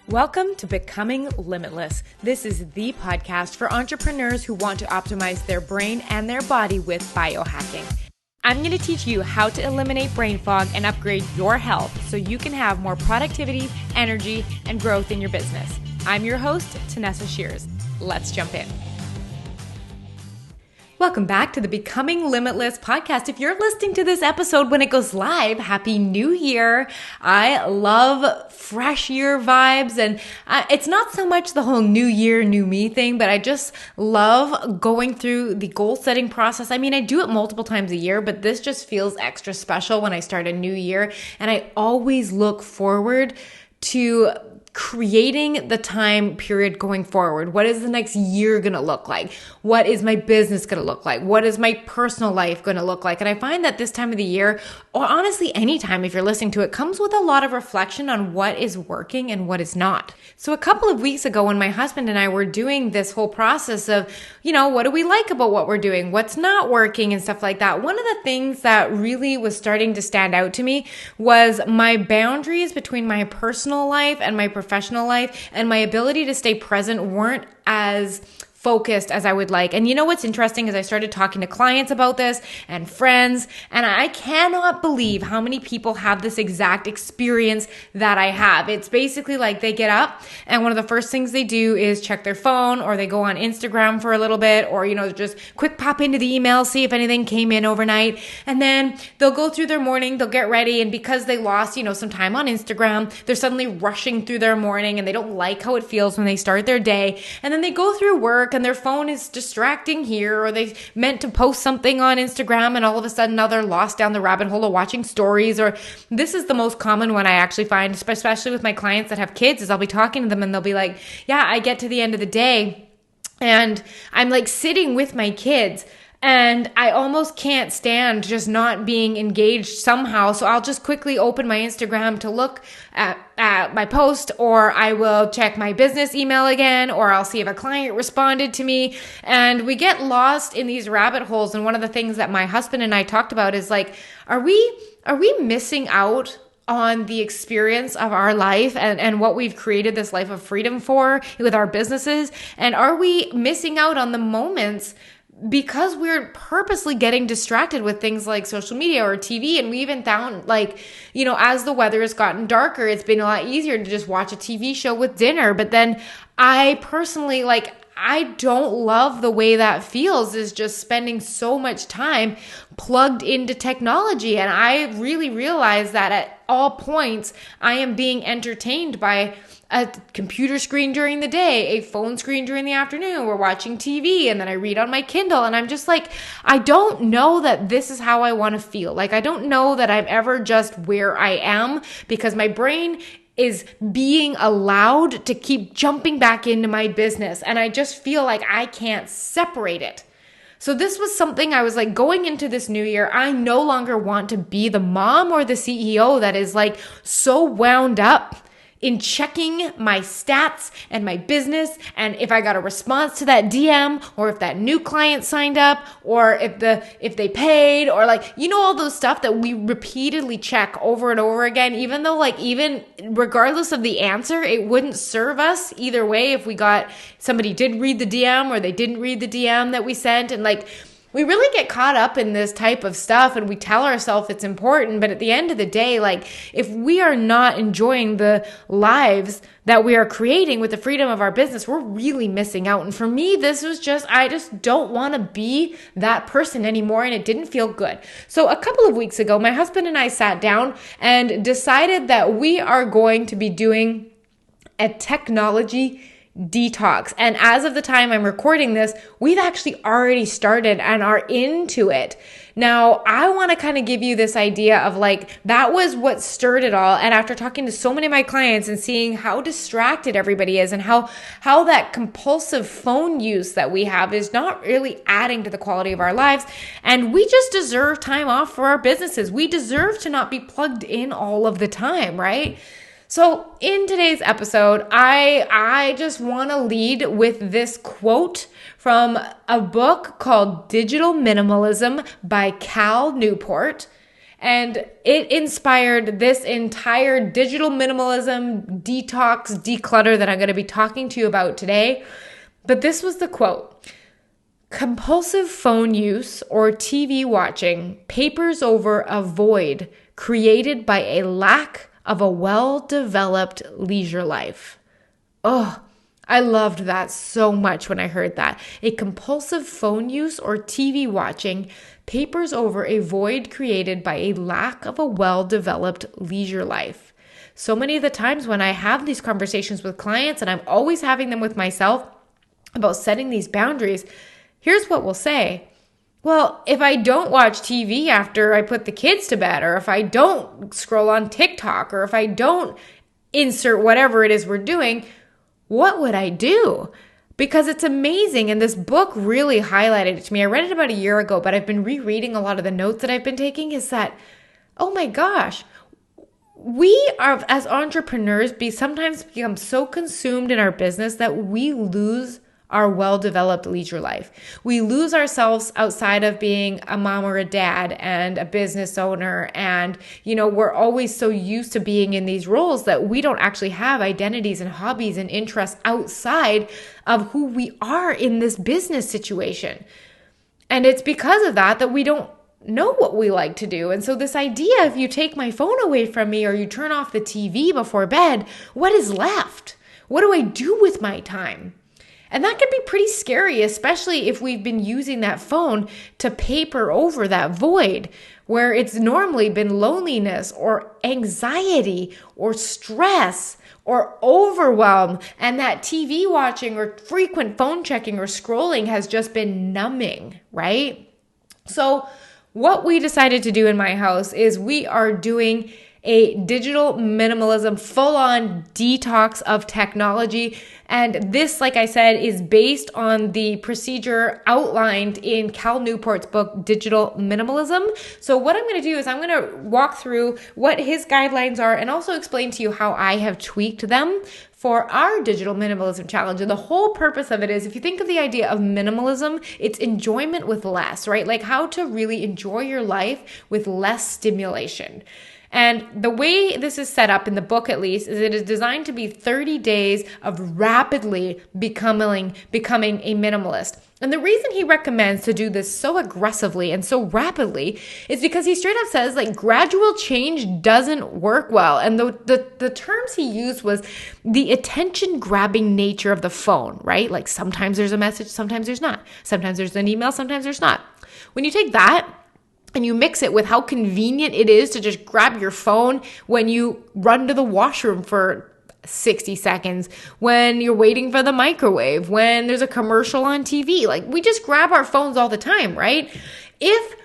Welcome to Becoming Limitless. This is the podcast for entrepreneurs who want to optimize their brain and their body with biohacking. I'm going to teach you how to eliminate brain fog and upgrade your health so you can have more productivity, energy, and growth in your business. I'm your host, Tanessa Shears. Let's jump in. Welcome back to the Becoming Limitless podcast. If you're listening to this episode when it goes live, Happy New Year. I love fresh year vibes, and it's not so much the whole new year, new me thing, but I just love going through the goal setting process. I mean, I do it multiple times a year, but this just feels extra special when I start a new year, and I always look forward to creating the time period going forward. What is the next year going to look like? What is my business going to look like? What is my personal life going to look like? And I find that this time of the year, or honestly any time if you're listening to it, comes with a lot of reflection on what is working and what is not. So a couple of weeks ago when my husband and I were doing this whole process of, what do we like about what we're doing? What's not working and stuff like that? One of the things that really was starting to stand out to me was my boundaries between my personal life and my professional life, and my ability to stay present weren't as focused as I would like. And you know what's interesting is I started talking to clients about this and friends, and I cannot believe how many people have this exact experience that I have. It's basically like they get up and one of the first things they do is check their phone, or they go on Instagram for a little bit, or just quick pop into the email, see if anything came in overnight, and then they'll go through their morning, they'll get ready, and because they lost some time on Instagram, they're suddenly rushing through their morning and they don't like how it feels when they start their day, and then they go through work and their phone is distracting here, or they meant to post something on Instagram and all of a sudden now they're lost down the rabbit hole of watching stories. Or this is the most common one I actually find, especially with my clients that have kids, is I'll be talking to them and they'll be like, yeah, I get to the end of the day and I'm like sitting with my kids and I almost can't stand just not being engaged somehow. So I'll just quickly open my Instagram to look at my post, or I will check my business email again, or I'll see if a client responded to me. And we get lost in these rabbit holes. And one of the things that my husband and I talked about is like, are we missing out on the experience of our life and what we've created this life of freedom for with our businesses? And are we missing out on the moments because we're purposely getting distracted with things like social media or TV? And we even found as the weather has gotten darker, it's been a lot easier to just watch a TV show with dinner. But then I personally, I don't love the way that feels, is just spending so much time plugged into technology. And I really realize that at all points, I am being entertained by a computer screen during the day, a phone screen during the afternoon. We're watching TV, and then I read on my Kindle, and I'm just like, I don't know that this is how I want to feel. I don't know that I'm ever just where I am, because my brain is being allowed to keep jumping back into my business, and I just feel like I can't separate it. So this was something I was like, going into this new year, I no longer want to be the mom or the CEO that is so wound up in checking my stats and my business, and if I got a response to that DM, or if that new client signed up, or if they paid, or all those stuff that we repeatedly check over and over again, even though even regardless of the answer, it wouldn't serve us either way if somebody did read the DM or they didn't read the DM that we sent. And we really get caught up in this type of stuff, and we tell ourselves it's important. But at the end of the day, if we are not enjoying the lives that we are creating with the freedom of our business, we're really missing out. And for me, this was I just don't want to be that person anymore. And it didn't feel good. So a couple of weeks ago, my husband and I sat down and decided that we are going to be doing a technology detox. And as of the time I'm recording this, we've actually already started and are into it. Now, I want to kind of give you this idea of that was what stirred it all. And after talking to so many of my clients and seeing how distracted everybody is, and how that compulsive phone use that we have is not really adding to the quality of our lives. And we just deserve time off for our businesses. We deserve to not be plugged in all of the time, right? So in today's episode, I just want to lead with this quote from a book called Digital Minimalism by Cal Newport. And it inspired this entire digital minimalism, detox, declutter that I'm going to be talking to you about today. But this was the quote: compulsive phone use or TV watching papers over a void created by a lack of a well-developed leisure life. Oh, I loved that so much when I heard that. A compulsive phone use or TV watching papers over a void created by a lack of a well-developed leisure life. So many of the times when I have these conversations with clients, and I'm always having them with myself about setting these boundaries, here's what we'll say. Well, if I don't watch TV after I put the kids to bed, or if I don't scroll on TikTok, or if I don't insert whatever it is we're doing, what would I do? Because it's amazing. And this book really highlighted it to me. I read it about a year ago, but I've been rereading a lot of the notes that I've been taking, is that, oh my gosh, we are, as entrepreneurs, sometimes become so consumed in our business that we lose our well-developed leisure life. We lose ourselves outside of being a mom or a dad and a business owner. And, we're always so used to being in these roles that we don't actually have identities and hobbies and interests outside of who we are in this business situation. And it's because of that we don't know what we like to do. And so this idea, if you take my phone away from me or you turn off the TV before bed, what is left? What do I do with my time? And that can be pretty scary, especially if we've been using that phone to paper over that void where it's normally been loneliness or anxiety or stress or overwhelm. And that TV watching or frequent phone checking or scrolling has just been numbing, right? So what we decided to do in my house is we are doing a digital minimalism, full-on detox of technology. And this, like I said, is based on the procedure outlined in Cal Newport's book, Digital Minimalism. So what I'm going to do is I'm going to walk through what his guidelines are and also explain to you how I have tweaked them for our digital minimalism challenge. And the whole purpose of it is, if you think of the idea of minimalism, it's enjoyment with less, right? Like how to really enjoy your life with less stimulation. And the way this is set up in the book, at least, is it is designed to be 30 days of rapidly becoming a minimalist. And the reason he recommends to do this so aggressively and so rapidly is because he straight up says gradual change doesn't work well. And the terms he used was the attention grabbing nature of the phone, right? Like sometimes there's a message, sometimes there's not. Sometimes there's an email, sometimes there's not. When you take that and you mix it with how convenient it is to just grab your phone when you run to the washroom for 60 seconds, when you're waiting for the microwave, when there's a commercial on TV. We just grab our phones all the time, right? If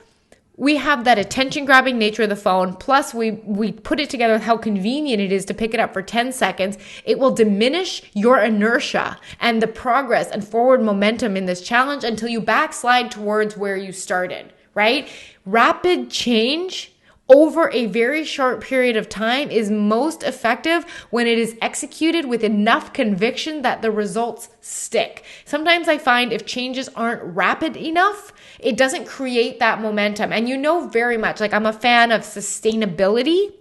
we have that attention grabbing nature of the phone, plus we put it together with how convenient it is to pick it up for 10 seconds, it will diminish your inertia and the progress and forward momentum in this challenge until you backslide towards where you started, right? Rapid change over a very short period of time is most effective when it is executed with enough conviction that the results stick. Sometimes I find if changes aren't rapid enough, it doesn't create that momentum. And very much, I'm a fan of sustainability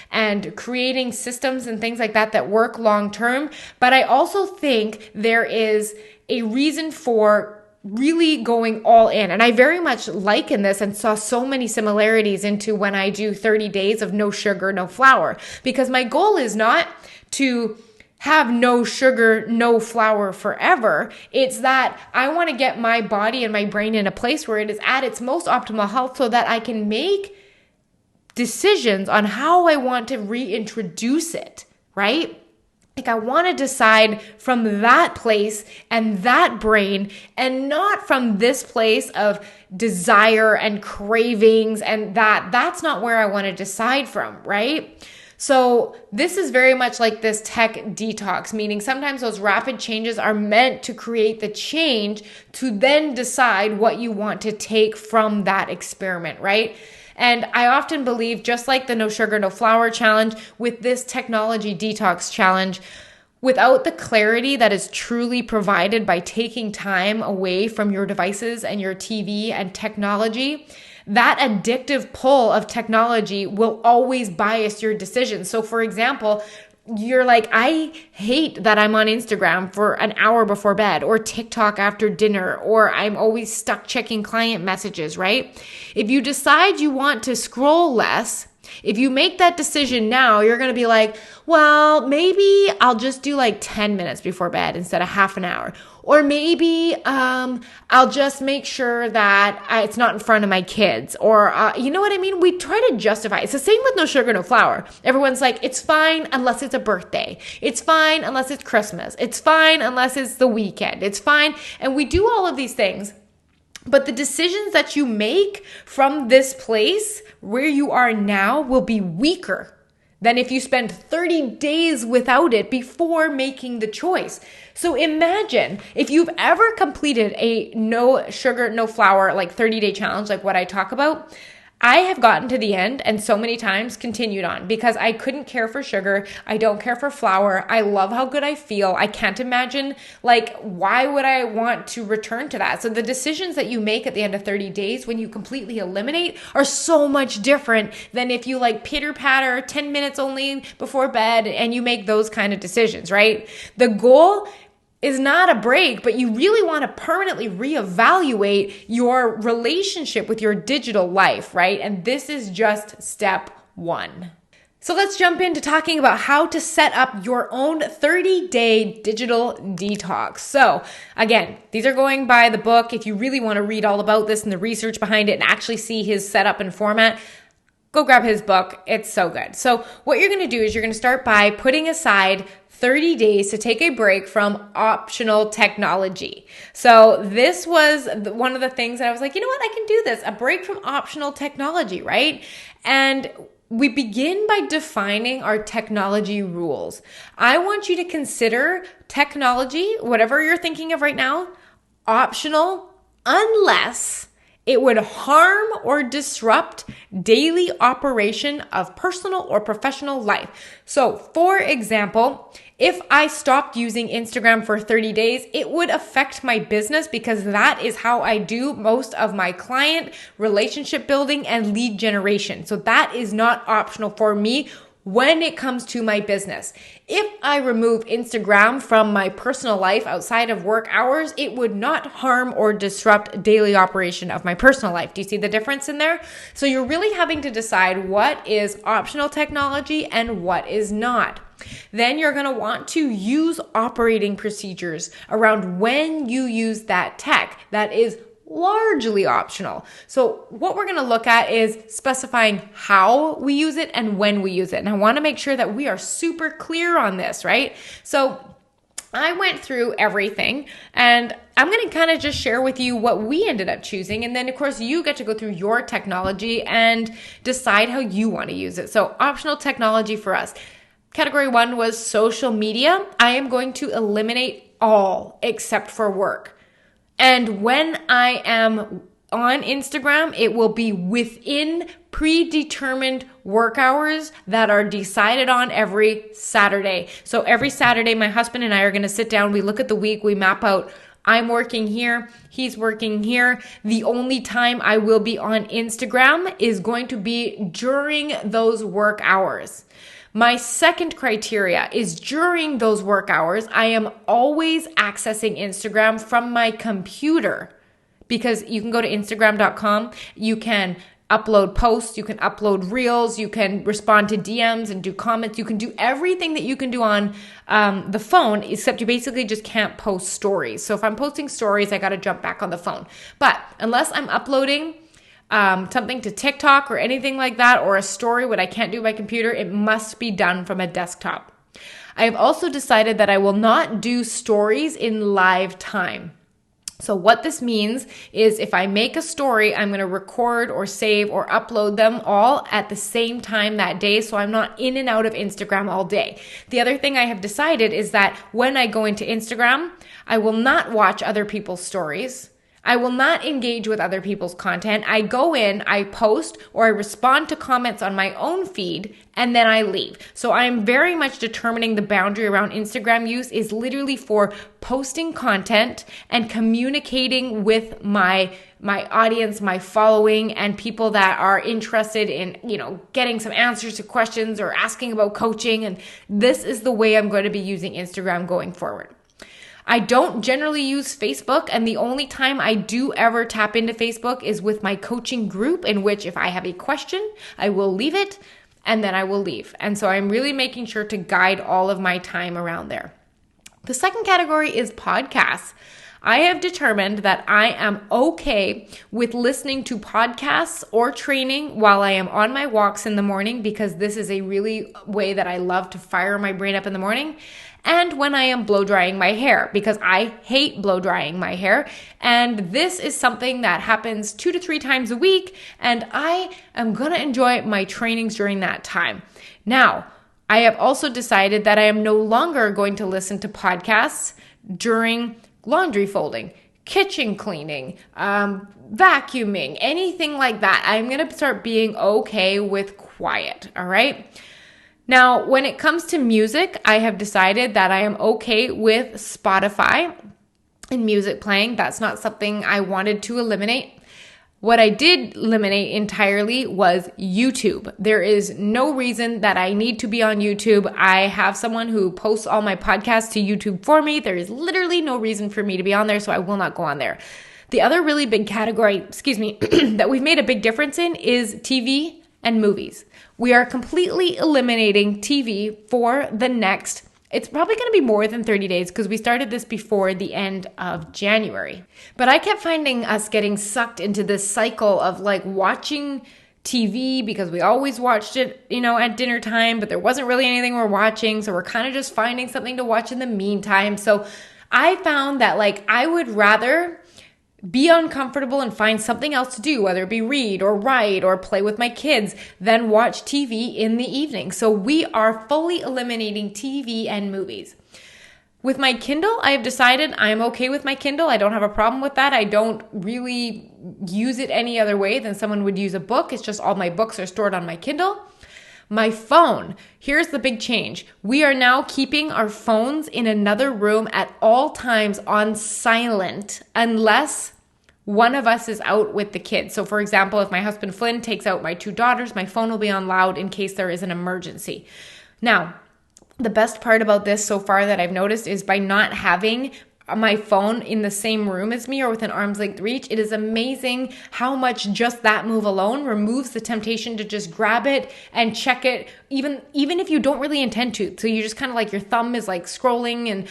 and creating systems and things like that work long term. But I also think there is a reason for really going all in. And I very much liken this and saw so many similarities into when I do 30 days of no sugar, no flour, because my goal is not to have no sugar, no flour forever. It's that I want to get my body and my brain in a place where it is at its most optimal health so that I can make decisions on how I want to reintroduce it, right? I want to decide from that place and that brain and not from this place of desire and cravings, and that's not where I want to decide from, right? So this is very much like this tech detox, meaning sometimes those rapid changes are meant to create the change to then decide what you want to take from that experiment, right? And I often believe, just like the no sugar, no flour challenge, with this technology detox challenge, without the clarity that is truly provided by taking time away from your devices and your TV and technology, That addictive pull of technology will always bias your decisions. So for example, you're like, I hate that I'm on Instagram for an hour before bed, or TikTok after dinner, or I'm always stuck checking client messages, right? If you decide you want to scroll less, if you make that decision now, you're going to be like, well, maybe I'll just do like 10 minutes before bed instead of half an hour. Or maybe I'll just make sure that it's not in front of my kids. Or, you know what I mean? We try to justify. It's the same with no sugar, no flour. Everyone's like, it's fine unless it's a birthday. It's fine unless it's Christmas. It's fine unless it's the weekend. It's fine. And we do all of these things. But the decisions that you make from this place where you are now will be weaker than if you spend 30 days without it before making the choice. So imagine if you've ever completed a no sugar, no flour, like 30-day challenge, like what I talk about. I have gotten to the end and so many times continued on because I couldn't care for sugar. I don't care for flour. I love how good I feel. I can't imagine, like, why would I want to return to that? So the decisions that you make at the end of 30 days when you completely eliminate are so much different than if you like pitter patter 10 minutes only before bed and you make those kind of decisions, right? The goal is not a break, but you really want to permanently reevaluate your relationship with your digital life, right? And this is just step one. So let's jump into talking about how to set up your own 30-day digital detox. So again, these are going by the book. If you really want to read all about this and the research behind it and actually see his setup and format, go grab his book. It's so good. So what you're going to do is you're going to start by putting aside 30 days to take a break from optional technology. So this was one of the things that I was like, you know what, I can do this, a break from optional technology, right? And we begin by defining our technology rules. I want you to consider technology, whatever you're thinking of right now, optional unless it would harm or disrupt daily operation of personal or professional life. So, for example, if I stopped using Instagram for 30 days, it would affect my business because that is how I do most of my client relationship building and lead generation. So that is not optional for me when it comes to my business. If I remove Instagram from my personal life outside of work hours, it would not harm or disrupt daily operation of my personal life. Do you see the difference in there? So you're really having to decide what is optional technology and what is not. Then you're going to want to use operating procedures around when you use that tech that is largely optional. So what we're going to look at is specifying how we use it and when we use it. And I want to make sure that we are super clear on this, right? So I went through everything and I'm going to kind of just share with you what we ended up choosing. And then of course you get to go through your technology and decide how you want to use it. So optional technology for us. Category 1 was social media. I am going to eliminate all except for work. And when I am on Instagram, it will be within predetermined work hours that are decided on every Saturday. So every Saturday, my husband and I are going to sit down. We look at the week. We map out, I'm working here. He's working here. The only time I will be on Instagram is going to be during those work hours. My second criteria is during those work hours, I am always accessing Instagram from my computer because you can go to Instagram.com. You can upload posts, you can upload reels, you can respond to DMs and do comments. You can do everything that you can do on the phone, except you basically just can't post stories. So if I'm posting stories, I got to jump back on the phone. But unless I'm uploading something to TikTok or anything like that, or a story, what I can't do by computer, it must be done from a desktop. I have also decided that I will not do stories in live time. So what this means is if I make a story, I'm going to record or save or upload them all at the same time that day. So I'm not in and out of Instagram all day. The other thing I have decided is that when I go into Instagram, I will not watch other people's stories. I will not engage with other people's content. I go in, I post, or I respond to comments on my own feed, and then I leave. So I'm very much determining the boundary around Instagram use is literally for posting content and communicating with my audience, my following, and people that are interested in, getting some answers to questions or asking about coaching. And this is the way I'm going to be using Instagram going forward. I don't generally use Facebook, and the only time I do ever tap into Facebook is with my coaching group, in which if I have a question, I will leave it and then I will leave. And so I'm really making sure to guide all of my time around there. The second category is podcasts. I have determined that I am okay with listening to podcasts or training while I am on my walks in the morning, because this is a really way that I love to fire my brain up in the morning. And when I am blow drying my hair, because I hate blow drying my hair. And this is something that happens 2 to 3 times a week. And I am going to enjoy my trainings during that time. Now, I have also decided that I am no longer going to listen to podcasts during laundry folding, kitchen cleaning, vacuuming, anything like that. I'm going to start being okay with quiet. All right. Now, when it comes to music, I have decided that I am okay with Spotify and music playing. That's not something I wanted to eliminate. What I did eliminate entirely was YouTube. There is no reason that I need to be on YouTube. I have someone who posts all my podcasts to YouTube for me. There is literally no reason for me to be on there, so I will not go on there. The other really big category, that we've made a big difference in is TV and movies. We are completely eliminating TV for the next, it's probably going to be more than 30 days because we started this before the end of January. But I kept finding us getting sucked into this cycle of watching TV because we always watched it, at dinner time, but there wasn't really anything we're watching. So we're kind of just finding something to watch in the meantime. So I found that I would rather be uncomfortable and find something else to do, whether it be read or write or play with my kids, than watch TV in the evening. So we are fully eliminating TV and movies. With my Kindle, I have decided I'm okay with my Kindle. I don't have a problem with that. I don't really use it any other way than someone would use a book. It's just all my books are stored on my Kindle. My phone, here's the big change. We are now keeping our phones in another room at all times on silent unless one of us is out with the kids. So for example, if my husband Flynn takes out my 2 daughters, my phone will be on loud in case there is an emergency. Now, the best part about this so far that I've noticed is by not having my phone in the same room as me or within arm's length reach, it is amazing how much just that move alone removes the temptation to just grab it and check it, even if you don't really intend to. So you just kind of your thumb is scrolling, and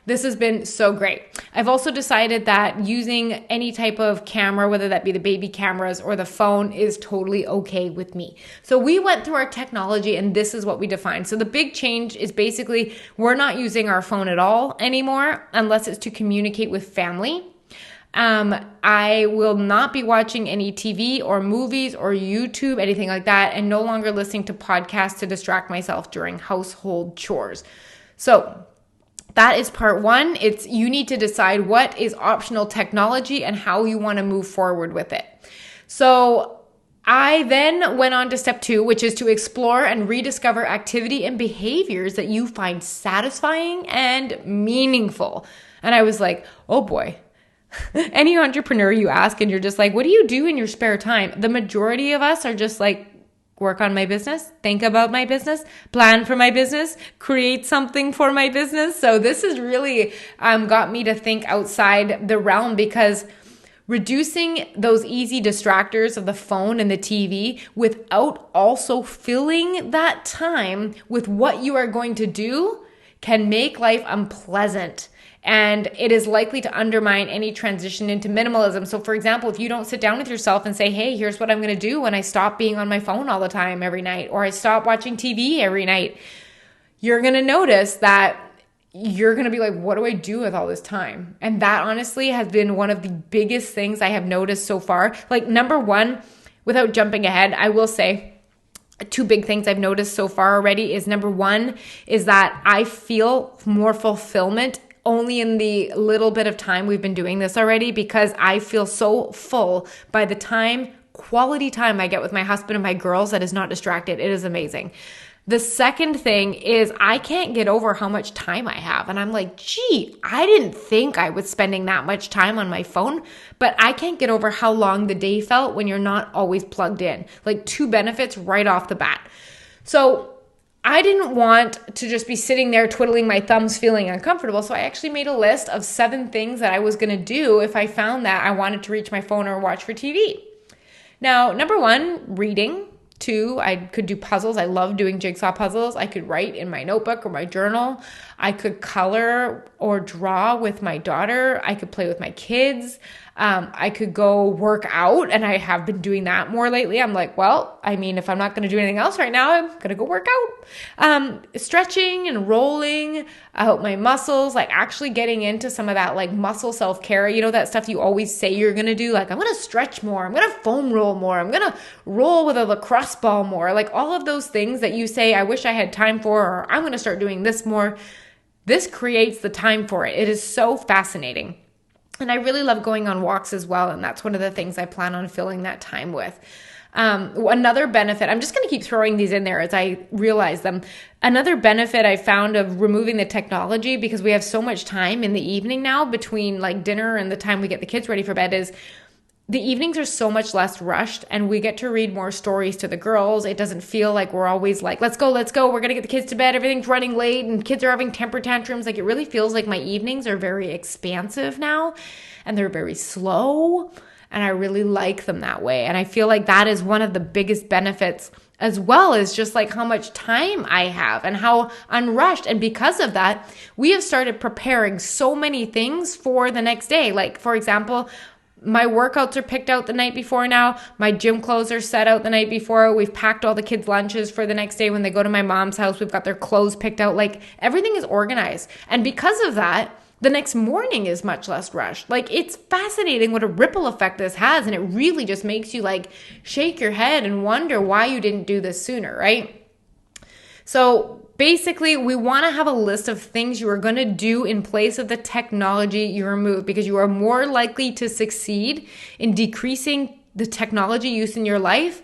this has been so great. I've also decided that using any type of camera, whether that be the baby cameras or the phone, is totally okay with me. So we went through our technology and this is what we defined. So the big change is basically we're not using our phone at all anymore unless it's to communicate with family. I will not be watching any TV or movies or YouTube, anything like that, and no longer listening to podcasts to distract myself during household chores. So that is part 1. It's you need to decide what is optional technology and how you want to move forward with it. So I then went on to step 2, which is to explore and rediscover activity and behaviors that you find satisfying and meaningful. And I was like, oh boy. Any entrepreneur you ask and you're just what do you do in your spare time? The majority of us are just work on my business, think about my business, plan for my business, create something for my business. So this has really got me to think outside the realm, because reducing those easy distractors of the phone and the TV without also filling that time with what you are going to do can make life unpleasant. And it is likely to undermine any transition into minimalism. So for example, if you don't sit down with yourself and say, hey, here's what I'm going to do when I stop being on my phone all the time every night, or I stop watching TV every night, you're going to notice that you're going to be what do I do with all this time? And that honestly has been one of the biggest things I have noticed so far. Number 1, without jumping ahead, I will say 2 big things I've noticed so far already is number 1 is that I feel more fulfillment only in the little bit of time we've been doing this already, because I feel so full by the quality time I get with my husband and my girls that is not distracted. It is amazing. The second thing is I can't get over how much time I have. And I'm like, gee, I didn't think I was spending that much time on my phone, but I can't get over how long the day felt when you're not always plugged in. Like 2 benefits right off the bat. So I didn't want to just be sitting there twiddling my thumbs feeling uncomfortable. So I actually made a list of 7 things that I was going to do if I found that I wanted to reach my phone or watch for TV. Now, number 1, reading. 2, I could do puzzles. I love doing jigsaw puzzles. I could write in my notebook or my journal. I could color or draw with my daughter. I could play with my kids. I could go work out, and I have been doing that more lately. I'm like, well, I mean, if I'm not going to do anything else right now, I'm going to go work out. Stretching and rolling out my muscles, like actually getting into some of that like muscle self-care, you know, that stuff you always say you're going to do. Like, I'm going to stretch more. I'm going to foam roll more. I'm going to roll with a lacrosse ball more. Like all of those things that you say, I wish I had time for, or I'm going to start doing this more. This creates the time for it. It is so fascinating. And I really love going on walks as well. And that's one of the things I plan on filling that time with. Another benefit, I'm just going to keep throwing these in there as I realize them. Another benefit I found of removing the technology, because we have so much time in the evening now between like dinner and the time we get the kids ready for bed, is the evenings are so much less rushed, and we get to read more stories to the girls. It doesn't feel like we're always like, let's go. We're going to get the kids to bed. Everything's running late and kids are having temper tantrums. Like, it really feels like my evenings are very expansive now, and they're very slow, and I really like them that way. And I feel like that is one of the biggest benefits, as well as just like how much time I have and how unrushed. And because of that, we have started preparing so many things for the next day. Like, for example, my workouts are picked out the night before now. My gym clothes are set out the night before. We've packed all the kids' lunches for the next day when they go to my mom's house. We've got their clothes picked out. Like, everything is organized. And because of that, the next morning is much less rushed. Like, it's fascinating what a ripple effect this has. And it really just makes you like shake your head and wonder why you didn't do this sooner, right? So basically, we want to have a list of things you are going to do in place of the technology you remove, because you are more likely to succeed in decreasing the technology use in your life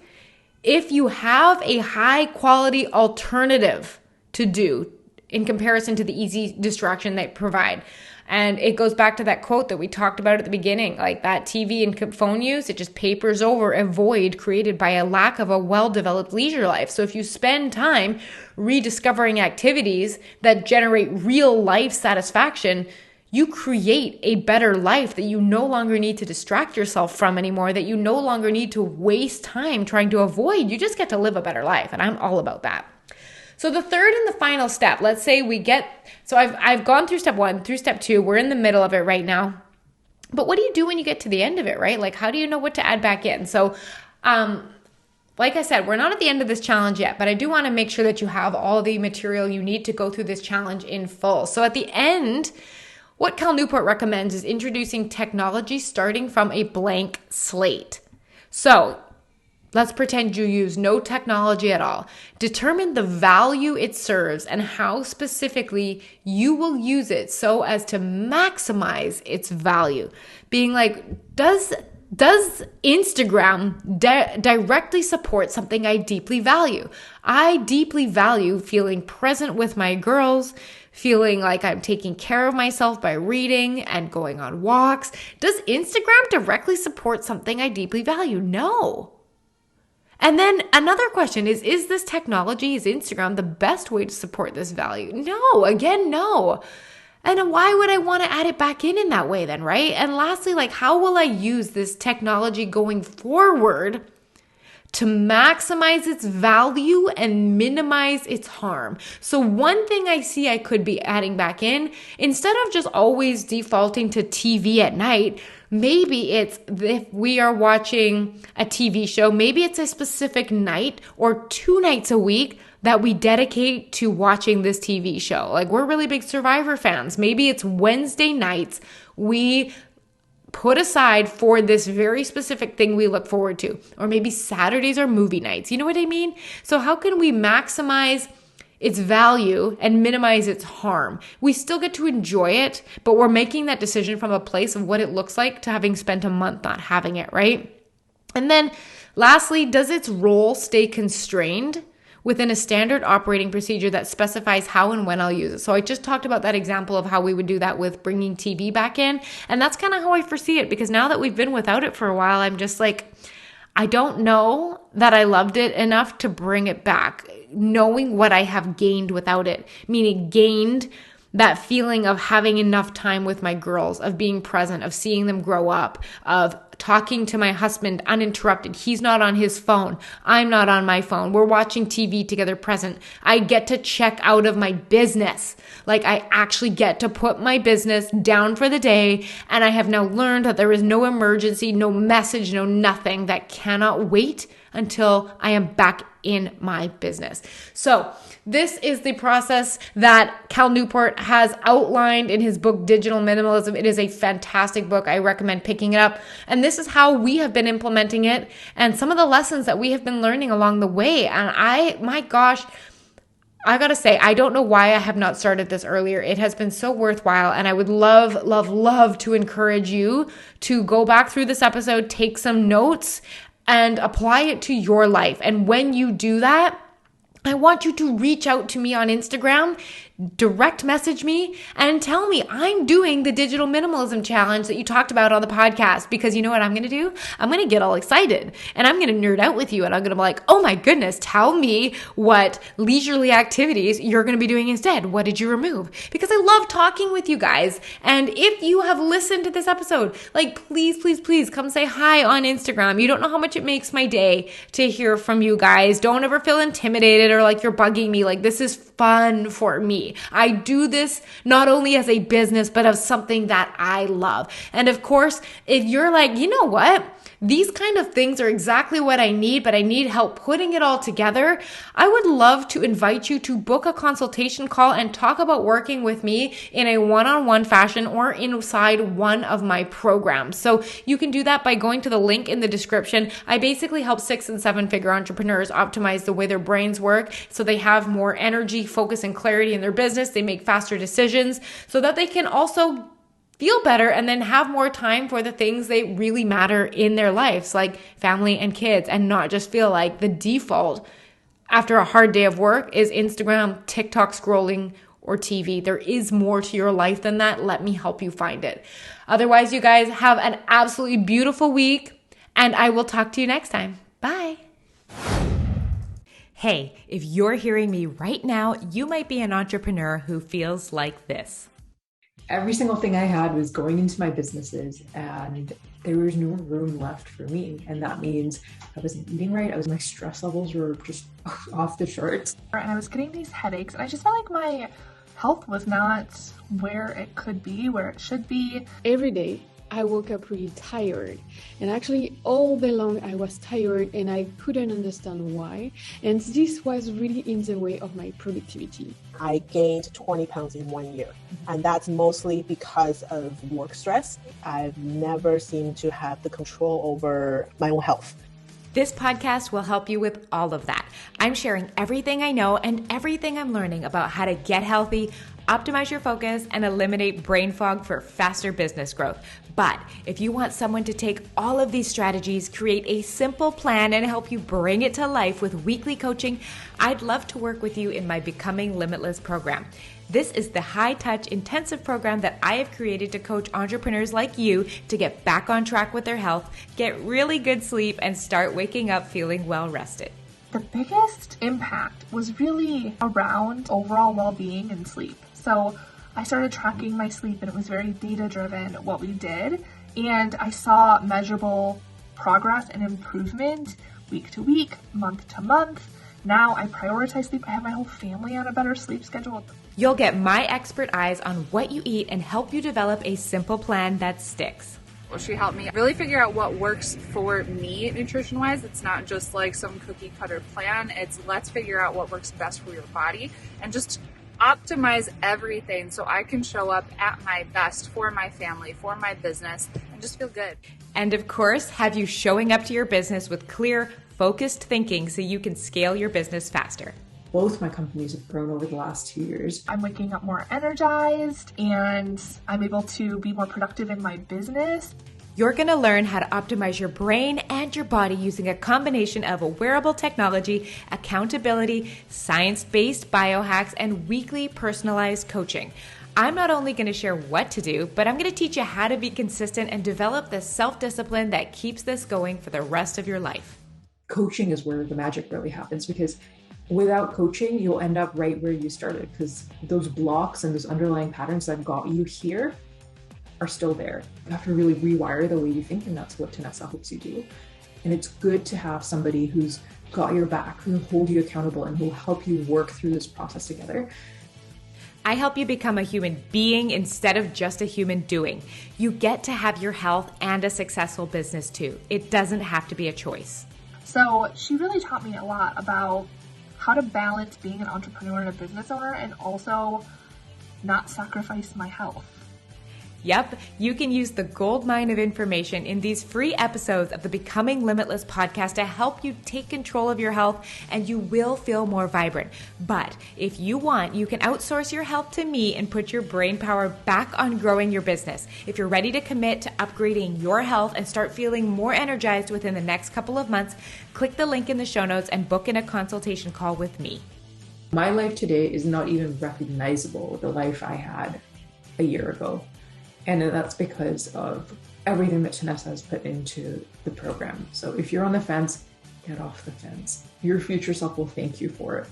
if you have a high quality alternative to do in comparison to the easy distraction they provide. And it goes back to that quote that we talked about at the beginning, like that TV and phone use, it just papers over a void created by a lack of a well-developed leisure life. So if you spend time rediscovering activities that generate real life satisfaction, you create a better life that you no longer need to distract yourself from anymore, that you no longer need to waste time trying to avoid. You just get to live a better life. And I'm all about that. So the third and the final step, let's say I've gone through step 1, through step 2, we're in the middle of it right now. But what do you do when you get to the end of it, right? Like, how do you know what to add back in? So, like I said, we're not at the end of this challenge yet, but I do want to make sure that you have all the material you need to go through this challenge in full. So at the end, what Cal Newport recommends is introducing technology starting from a blank slate. So let's pretend you use no technology at all. Determine the value it serves and how specifically you will use it so as to maximize its value. Being like, does Instagram directly support something I deeply value? I deeply value feeling present with my girls, feeling like I'm taking care of myself by reading and going on walks. Does Instagram directly support something I deeply value? No. And then another question is this technology, is Instagram the best way to support this value? No, again, no. And why would I want to add it back in that way then, right? And lastly, like, how will I use this technology going forward to maximize its value and minimize its harm? So one thing I see I could be adding back in, instead of just always defaulting to TV at night, maybe it's if we are watching a TV show, maybe it's a specific night or 2 nights a week that we dedicate to watching this TV show. Like, we're really big Survivor fans. Maybe it's Wednesday nights we put aside for this very specific thing we look forward to. Or maybe Saturdays are movie nights. You know what I mean? So how can we maximize its value and minimize its harm. We still get to enjoy it, but we're making that decision from a place of what it looks like to having spent a month not having it, right? And then lastly, does its role stay constrained within a standard operating procedure that specifies how and when I'll use it? So I just talked about that example of how we would do that with bringing TV back in. And that's kind of how I foresee it, because now that we've been without it for a while, I'm just like, I don't know that I loved it enough to bring it back, knowing what I have gained without it, meaning gained that feeling of having enough time with my girls, of being present, of seeing them grow up, of talking to my husband uninterrupted. He's not on his phone. I'm not on my phone. We're watching TV together present. I get to check out of my business. Like, I actually get to put my business down for the day. And I have now learned that there is no emergency, no message, no nothing that cannot wait until I am back in my business. So this is the process that Cal Newport has outlined in his book, Digital Minimalism. It is a fantastic book. I recommend picking it up. And this is how we have been implementing it and some of the lessons that we have been learning along the way. And my gosh, I gotta say, I don't know why I have not started this earlier. It has been so worthwhile, and I would love, love, love to encourage you to go back through this episode, take some notes, and apply it to your life. And when you do that, I want you to reach out to me on Instagram, direct message me, and tell me I'm doing the digital minimalism challenge that you talked about on the podcast. Because you know what I'm going to do? I'm going to get all excited and I'm going to nerd out with you. And I'm going to be like, oh my goodness, tell me what leisurely activities you're going to be doing instead. What did you remove? Because I love talking with you guys. And if you have listened to this episode, like, please, please, please come say hi on Instagram. You don't know how much it makes my day to hear from you guys. Don't ever feel intimidated or like you're bugging me. Like, this is fun for me. I do this not only as a business, but as something that I love. And of course, if you're like, you know what? These kind of things are exactly what I need, but I need help putting it all together. I would love to invite you to book a consultation call and talk about working with me in a one-on-one fashion or inside one of my programs. So you can do that by going to the link in the description. I basically help 6 and 7 figure entrepreneurs optimize the way their brains work so they have more energy, focus, and clarity in their business. They make faster decisions so that they can also feel better and then have more time for the things that really matter in their lives, like family and kids, and not just feel like the default after a hard day of work is Instagram, TikTok scrolling, or TV. There is more to your life than that. Let me help you find it. Otherwise, you guys have an absolutely beautiful week, and I will talk to you next time. Bye. Hey, if you're hearing me right now, you might be an entrepreneur who feels like this. Every single thing I had was going into my businesses and there was no room left for me. And that means I wasn't eating right. My stress levels were just off the charts. And I was getting these headaches and I just felt like my health was not where it could be, where it should be. Every day I woke up really tired, and actually all day long I was tired and I couldn't understand why. And this was really in the way of my productivity. I gained 20 pounds in 1 year, and that's mostly because of work stress. I've never seemed to have the control over my own health. This podcast will help you with all of that. I'm sharing everything I know and everything I'm learning about how to get healthy, optimize your focus, and eliminate brain fog for faster business growth. But if you want someone to take all of these strategies, create a simple plan, and help you bring it to life with weekly coaching, I'd love to work with you in my Becoming Limitless program. This is the high-touch intensive program that I have created to coach entrepreneurs like you to get back on track with their health, get really good sleep, and start waking up feeling well-rested. The biggest impact was really around overall well-being and sleep. So I started tracking my sleep, and it was very data-driven what we did. And I saw measurable progress and improvement week to week, month to month. Now I prioritize sleep. I have my whole family on a better sleep schedule. You'll get my expert eyes on what you eat and help you develop a simple plan that sticks. Well, she helped me really figure out what works for me nutrition-wise. It's not just like some cookie-cutter plan. It's let's figure out what works best for your body and just optimize everything so I can show up at my best for my family, for my business, and just feel good. And of course, have you showing up to your business with clear, focused thinking so you can scale your business faster. both my companies have grown over the last 2 years. I'm waking up more energized and I'm able to be more productive in my business. You're going to learn how to optimize your brain and your body using a combination of wearable technology, accountability, science-based biohacks, and weekly personalized coaching. I'm not only going to share what to do, but I'm going to teach you how to be consistent and develop the self-discipline that keeps this going for the rest of your life. Coaching is where the magic really happens, because without coaching, you'll end up right where you started, because those blocks and those underlying patterns that got you here are still there. You have to really rewire the way you think, and that's what Tanessa helps you do. And it's good to have somebody who's got your back, who will hold you accountable and who will help you work through this process together. I help you become a human being instead of just a human doing. You get to have your health and a successful business too. It doesn't have to be a choice. So she really taught me a lot about how to balance being an entrepreneur and a business owner and also not sacrifice my health. Yep, you can use the gold mine of information in these free episodes of the Becoming Limitless podcast to help you take control of your health, and you will feel more vibrant. But if you want, you can outsource your health to me and put your brain power back on growing your business. If you're ready to commit to upgrading your health and start feeling more energized within the next couple of months, click the link in the show notes and book in a consultation call with me. My life today is not even recognizable with the life I had a year ago. And that's because of everything that Tanessa has put into the program. So if you're on the fence, get off the fence. Your future self will thank you for it.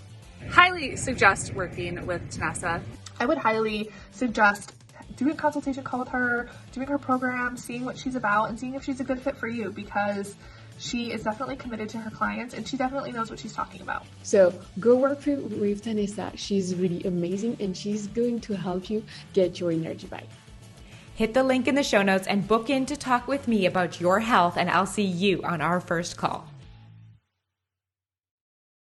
Highly suggest working with Tanessa. I would highly suggest doing a consultation call with her, doing her program, seeing what she's about, and seeing if she's a good fit for you, because she is definitely committed to her clients and she definitely knows what she's talking about. So go work with Tanessa. She's really amazing and she's going to help you get your energy back. Hit the link in the show notes and book in to talk with me about your health, and I'll see you on our first call.